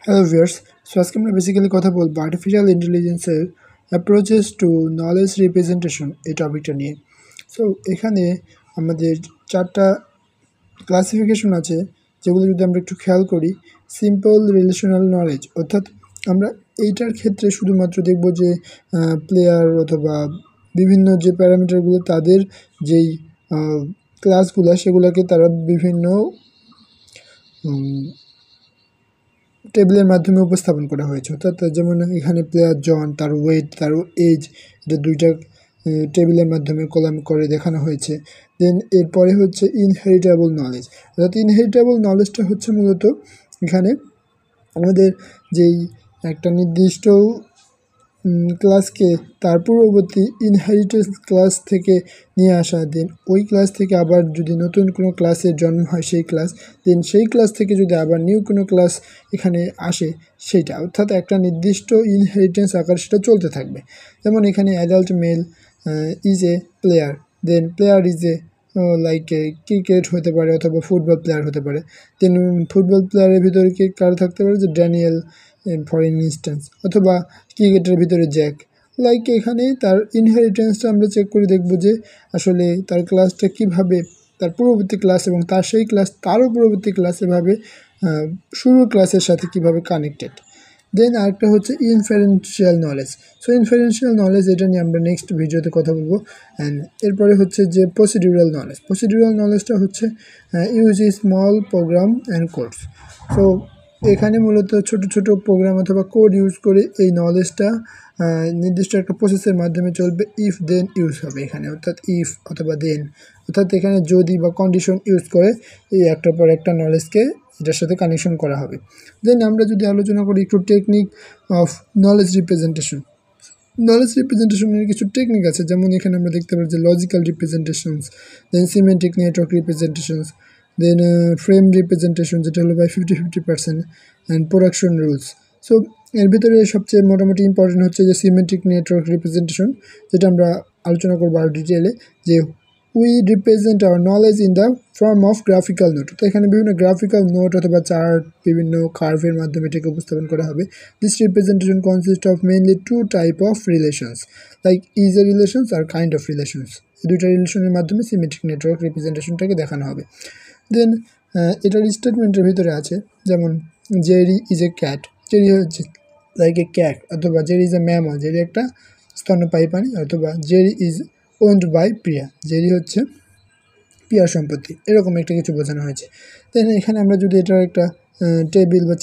Hello viewers, so আজকে আমরা basically কথা বলবো আর্টিফিশিয়াল ইন্টেলিজেন্সের অ্যাপ্রোচেস টু নলেজ রিপ্রেজেন্টেশন এই টপিকটা নিয়ে। সো এখানে আমাদের 4টা ক্লাসিফিকেশন আছে, যেগুলো যদি আমরা একটু খেয়াল করি। সিম্পল রিলেশনাল নলেজ, অর্থাৎ আমরা এইটার ক্ষেত্রে শুধুমাত্র দেখব যে প্লেয়ার অথবা বিভিন্ন যে প্যারামিটারগুলো তাদের যেই ক্লাসগুলো সেগুলোকে তারা বিভিন্ন টেবিলের মাধ্যমে উপস্থাপন করা হয়েছে। অর্থাৎ যেমন এখানে প্লেয়ার জন, তার ওয়েট, তার এজ, এটা দুইটা টেবিলের মাধ্যমে কলাম করে দেখানো হয়েছে। দেন এরপরে হচ্ছে ইনহেরিটেবল নলেজ, অর্থাৎ ইনহেরিটেবল নলেজটা হচ্ছে মূলত এখানে আমাদের যেই একটা নির্দিষ্ট ক্লাসকে তার পূর্ববর্তী ইনহেরিটেন্স ক্লাস থেকে নিয়ে আসা, দেন ওই ক্লাস থেকে আবার যদি নতুন কোনো ক্লাসের জন্ম হয় সেই ক্লাস, দেন সেই ক্লাস থেকে যদি আবার নিউ কোনো ক্লাস এখানে আসে সেইটা, অর্থাৎ একটা নির্দিষ্ট ইনহেরিটেন্স আকার সেটা চলতে থাকবে। যেমন এখানে adult male is a player, then player is a like cricket হতে পারে অথবা ফুটবল প্লেয়ার হতে পারে। দেন ফুটবল প্লেয়ারের ভিতরে কে কার থাকতে পারে, যে ড্যানিয়েল ফর ইনস্ট্যান্স, অথবা ক্রিকেটের ভিতরে জ্যাক। লাইক এখানে তার ইনহেরিটেন্সটা আমরা চেক করে দেখব যে আসলে তার ক্লাসটা কিভাবে তার পূর্ববর্তী ক্লাস এবং তার সেই ক্লাস তারও পূর্ববর্তী ক্লাস এভাবে শুরুর ক্লাসের সাথে কিভাবে কানেক্টেড। দেন আরেকটা হচ্ছে inferential knowledge. So inferential knowledge, এটা নিয়ে আমরা নেক্সট ভিডিওতে কথা বলবো। অ্যান্ড এরপরে হচ্ছে যে প্রসিডিউরাল নলেজ। প্রসিডিউরাল নলেজটা হচ্ছে use small program and codes. So এখানে মূলত ছোট ছোট প্রোগ্রাম অথবা কোড ইউজ করে এই নলেজটা নির্দিষ্ট একটা প্রসেসের মাধ্যমে চলবে। ইফ দেন ইউজ হবে এখানে, অর্থাৎ ইফ অথবা দেন, অর্থাৎ এখানে যদি বা কন্ডিশন ইউজ করে এই একটার পর একটা নলেজকে এটার সাথে কানেকশন করা হবে। দেন আমরা যদি আলোচনা করি একটু technique of knowledge representation. Knowledge রিপ্রেজেন্টেশনের কিছু টেকনিক আছে, যেমন এখানে আমরা দেখতে পারি যে logical representations, then semantic network representations, then frame representation, যেটা হলো by 50-50%, and production rules. So এর ভিতরে সবচেয়ে মোটামুটি ইম্পর্টেন্ট হচ্ছে যে সিমেন্টিক নেটওয়ার্ক রিপ্রেজেন্টেশন, যেটা আমরা আলোচনা করবো আরও ডিটেলে। যে we represent hour knowledge in the form of graphical note, তো এখানে বিভিন্ন গ্রাফিক্যাল নোট অথবা চার্ট, বিভিন্ন কার্ভের মাধ্যমে এটাকে উপস্থাপন করা হবে। This representation consist of mainly 2 type of relations, like is a relations R kind of relations. এই দুইটা রিলেশনের মাধ্যমে সিমেট্রিক নেটওয়ার্ক রিপ্রেজেন্টেশনটাকে দেখানো হবে। দেন এটার স্টেটমেন্টের ভিতরে আছে, যেমন Jerry is a cat, Jerry হচ্ছে লাইক এ ক্যাট, অথবা Jerry is a mammal, Jerry একটা স্তন্যপায়ী প্রাণী, অথবা Jerry is owned by Priya, Jerry হচ্ছে প্রিয়ার সম্পত্তি, এরকম একটা কিছু বোঝানো হয়েছে। দেন এখানে আমরা যদি এটার একটা টেবিল বা